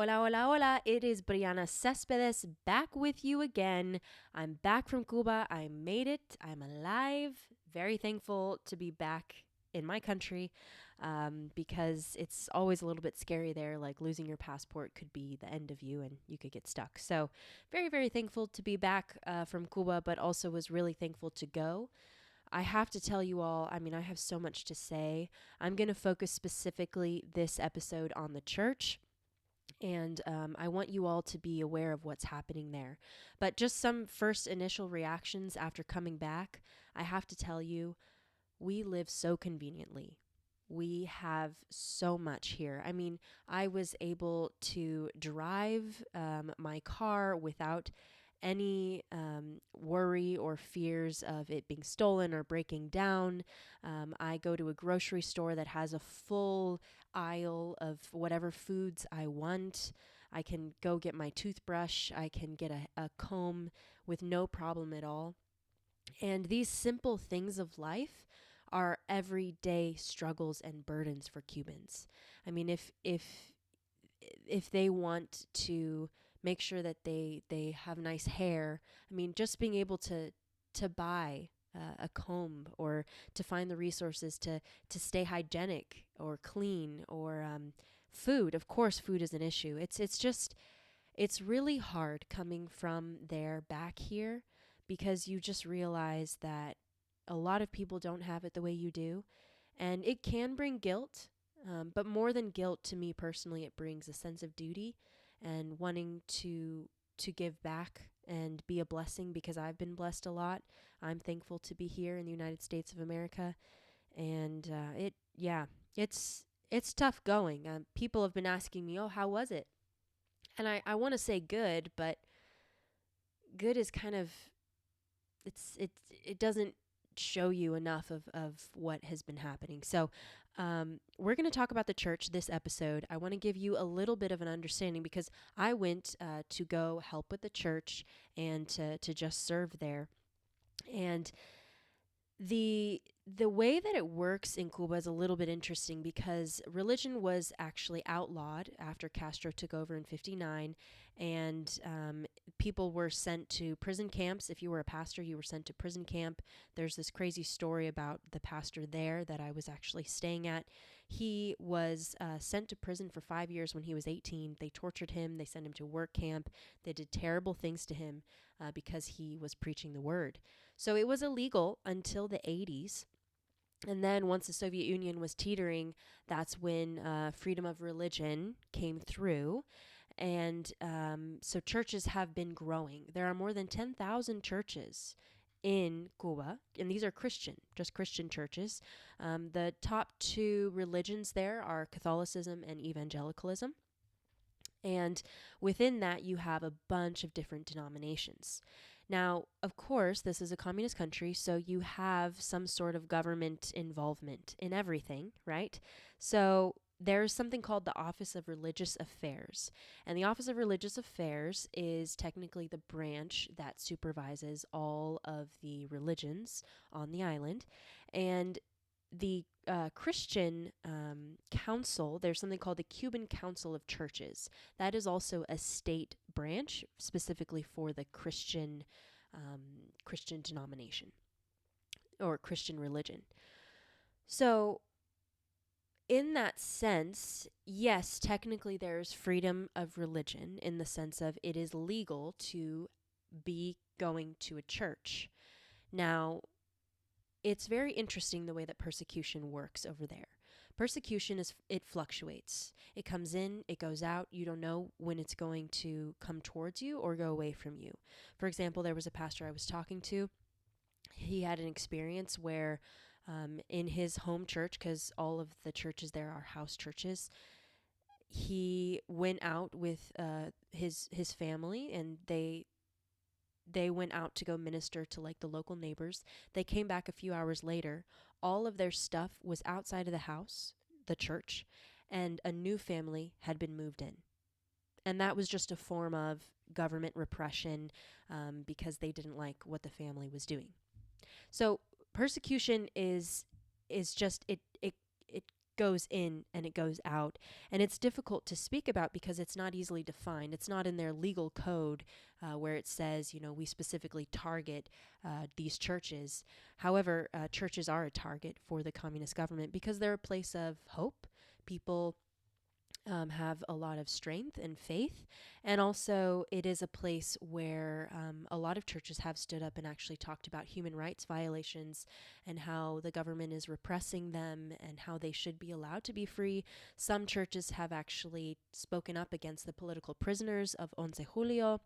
Hola, hola, hola. It is Brianna Cespedes back with you again. I'm back from Cuba. I made it. I'm alive. Very thankful to be back in my country because it's always a little bit scary there. Like losing your passport could be the end of you and you could get stuck. So, very, very thankful to be back from Cuba, but also was really thankful to go. I have to tell you all, I have so much to say. I'm going to focus specifically this episode on the church and I want you all to be aware of what's happening there. But just some first initial reactions after coming back. I have to tell you, we live so conveniently. We have so much here. I was able to drive my car without any worry or fears of it being stolen or breaking down. I go to a grocery store that has a full aisle of whatever foods I want. I can go get my toothbrush. I can get a comb with no problem at all. And these simple things of life are everyday struggles and burdens for Cubans. If they want to make sure that they have nice hair, just being able to buy a comb or to find the resources to stay hygienic or clean or food. Of course, food is an issue. It's really hard coming from there back here because you just realize that a lot of people don't have it the way you do. And it can bring guilt, but more than guilt to me personally, it brings a sense of duty and wanting to give back and be a blessing because I've been blessed a lot. I'm thankful to be here in the United States of America. And it's tough going. People have been asking me, oh, how was it? And I want to say good, but good is kind of it doesn't show you enough of what has been happening. So we're going to talk about the church this episode. I want to give you a little bit of an understanding because I went to go help with the church and to just serve there. And the way that it works in Cuba is a little bit interesting because religion was actually outlawed after Castro took over in '59, and people were sent to prison camps. If you were a pastor, you were sent to prison camp. There's this crazy story about the pastor there that I was actually staying at. He was sent to prison for 5 years when he was 18. They tortured him. They sent him to work camp. They did terrible things to him because he was preaching the word. So it was illegal until the 80s. And then once the Soviet Union was teetering, that's when freedom of religion came through. And so churches have been growing. There are more than 10,000 churches in Cuba, and these are Christian, just Christian churches. The top two religions there are Catholicism and evangelicalism. And within that, you have a bunch of different denominations. Now, of course, this is a communist country, so you have some sort of government involvement in everything, right? So there's something called the Office of Religious Affairs. And the Office of Religious Affairs is technically the branch that supervises all of the religions on the island. And the Christian council, there's something called the Cuban Council of Churches. That is also a state branch specifically for the Christian denomination or Christian religion. So in that sense, yes, technically there's freedom of religion in the sense of it is legal to be going to a church. Now, it's very interesting the way that persecution works over there. Persecution it fluctuates. It comes in, it goes out. You don't know when it's going to come towards you or go away from you. For example, there was a pastor I was talking to. He had an experience where in his home church, because all of the churches there are house churches, he went out with his family and they went out to go minister to like the local neighbors. They came back a few hours later. All of their stuff was outside of the house, the church, and a new family had been moved in. And that was just a form of government repression because they didn't like what the family was doing. So persecution is just it goes in and it goes out. And it's difficult to speak about because it's not easily defined. It's not in their legal code where it says, we specifically target these churches. However, churches are a target for the communist government because they're a place of hope. People have a lot of strength and faith. And also, it is a place where a lot of churches have stood up and actually talked about human rights violations and how the government is repressing them and how they should be allowed to be free. Some churches have actually spoken up against the political prisoners of Once Julio.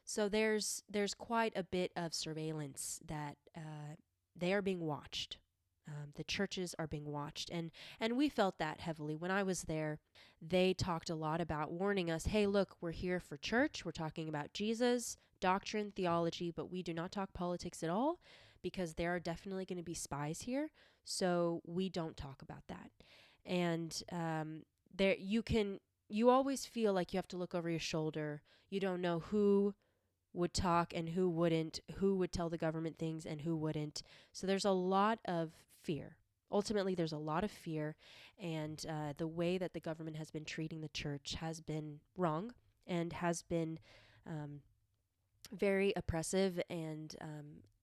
So there's quite a bit of surveillance that they are being watched. The churches are being watched, and we felt that heavily when I was there. They talked a lot about warning us, hey, look, we're here for church. We're talking about Jesus, doctrine, theology, but we do not talk politics at all because there are definitely going to be spies here. So we don't talk about that. And there you always feel like you have to look over your shoulder. You don't know who would talk and who wouldn't, who would tell the government things and who wouldn't. So there's a lot of fear. Ultimately, there's a lot of fear, and the way that the government has been treating the church has been wrong and has been um, very oppressive, and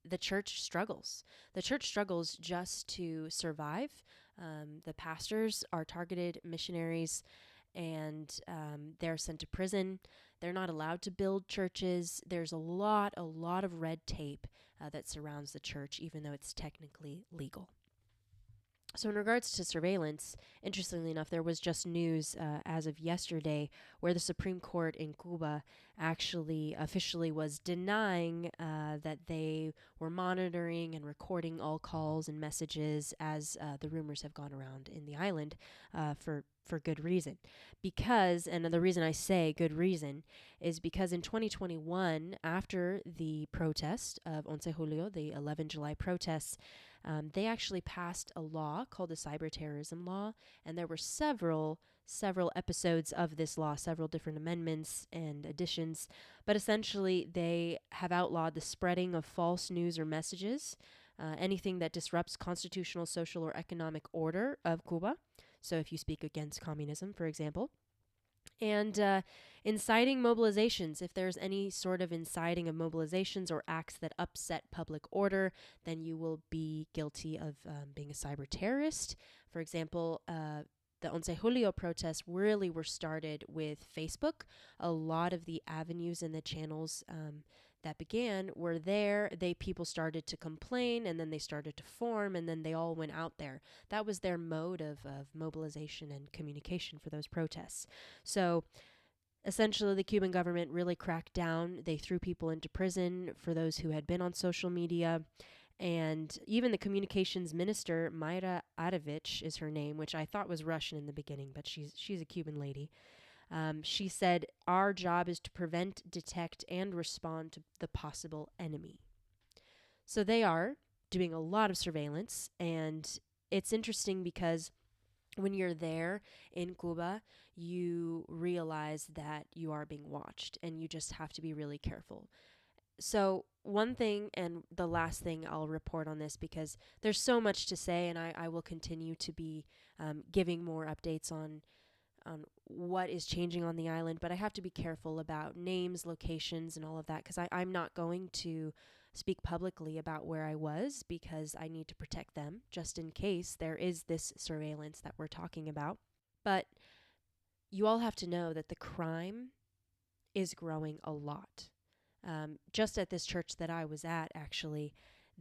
the church struggles. The church struggles just to survive. The pastors are targeted missionaries, and they're sent to prison. They're not allowed to build churches. There's a lot of red tape that surrounds the church, even though it's technically legal. So, in regards to surveillance, interestingly enough, there was just news as of yesterday where the Supreme Court in Cuba actually officially was denying that they were monitoring and recording all calls and messages as the rumors have gone around in the island for good reason. Because, and the reason I say good reason, is because in 2021, after the protest of Once Julio, the 11 July protests, they actually passed a law called the cyber terrorism law, and there were several episodes of this law, several different amendments and additions, but essentially they have outlawed the spreading of false news or messages, anything that disrupts constitutional, social, or economic order of Cuba. So if you speak against communism, for example, and inciting mobilizations. If there's any sort of inciting of mobilizations or acts that upset public order, then you will be guilty of being a cyber terrorist. For example, the Once Julio protests really were started with Facebook. A lot of the avenues and the channels that began were there. People started to complain, and then they started to form, and then they all went out there. That was their mode of mobilization and communication for those protests. So essentially, the Cuban government really cracked down. They threw people into prison for those who had been on social media. And even the communications minister, Mayra Adovich is her name, which I thought was Russian in the beginning, but she's a Cuban lady. She said, our job is to prevent, detect, and respond to the possible enemy. So they are doing a lot of surveillance, and it's interesting because when you're there in Cuba, you realize that you are being watched, and you just have to be really careful. So one thing, and the last thing I'll report on this, because there's so much to say, and I will continue to be giving more updates on what is changing on the island, but I have to be careful about names, locations, and all of that, because I'm not going to speak publicly about where I was because I need to protect them just in case there is this surveillance that we're talking about. But you all have to know that the crime is growing a lot. Just at this church that I was at, actually,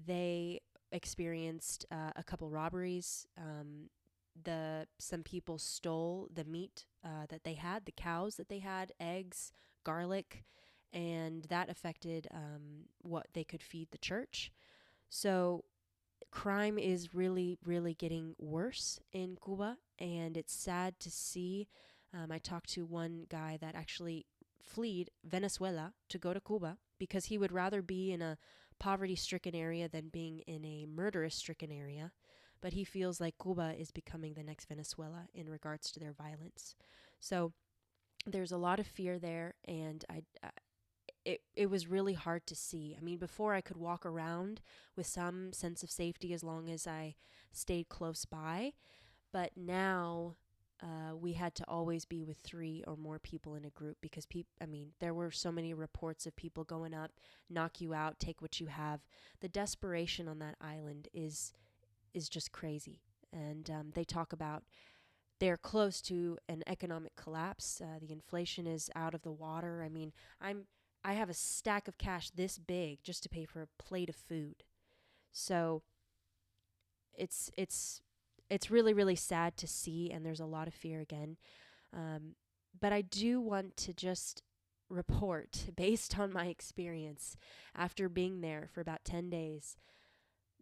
they experienced a couple robberies. Some people stole the meat that they had, the cows that they had, eggs, garlic, and that affected what they could feed the church. So crime is really, really getting worse in Cuba, and it's sad to see. I talked to one guy that actually fled Venezuela to go to Cuba because he would rather be in a poverty-stricken area than being in a murderous-stricken area. But he feels like Cuba is becoming the next Venezuela in regards to their violence. So there's a lot of fear there, and it was really hard to see. I mean, before I could walk around with some sense of safety as long as I stayed close by. But now we had to always be with three or more people in a group because there were so many reports of people going up, knock you out, take what you have. The desperation on that island is just crazy. And they talk about they're close to an economic collapse. The inflation is out of the water. I'm I have a stack of cash this big just to pay for a plate of food. So it's it's it's really really sad to see, and there's a lot of fear again. Um, but I do want to just report, based on my experience after being there for about 10 days,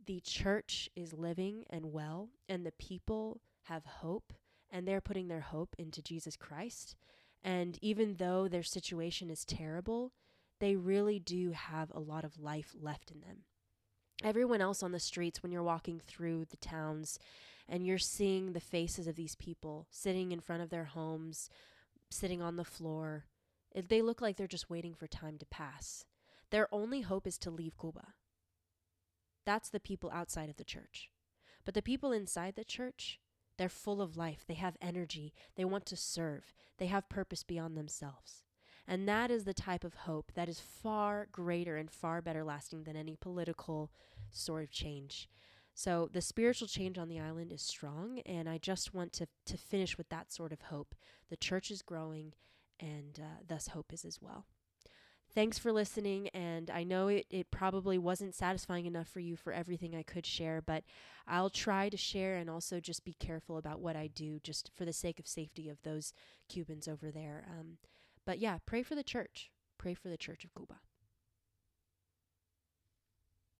the church is living and well, and the people have hope, and they're putting their hope into Jesus Christ. And even though their situation is terrible, they really do have a lot of life left in them. Everyone else on the streets, when you're walking through the towns and you're seeing the faces of these people sitting in front of their homes, sitting on the floor, they look like they're just waiting for time to pass. Their only hope is to leave Cuba. That's the people outside of the church. But the people inside the church, they're full of life. They have energy. They want to serve. They have purpose beyond themselves. And that is the type of hope that is far greater and far better lasting than any political sort of change. So the spiritual change on the island is strong, and I just want to finish with that sort of hope. The church is growing, and thus hope is as well. Thanks for listening, and I know it probably wasn't satisfying enough for you for everything I could share, but I'll try to share and also just be careful about what I do just for the sake of safety of those Cubans over there. But yeah, pray for the church. Pray for the Church of Cuba.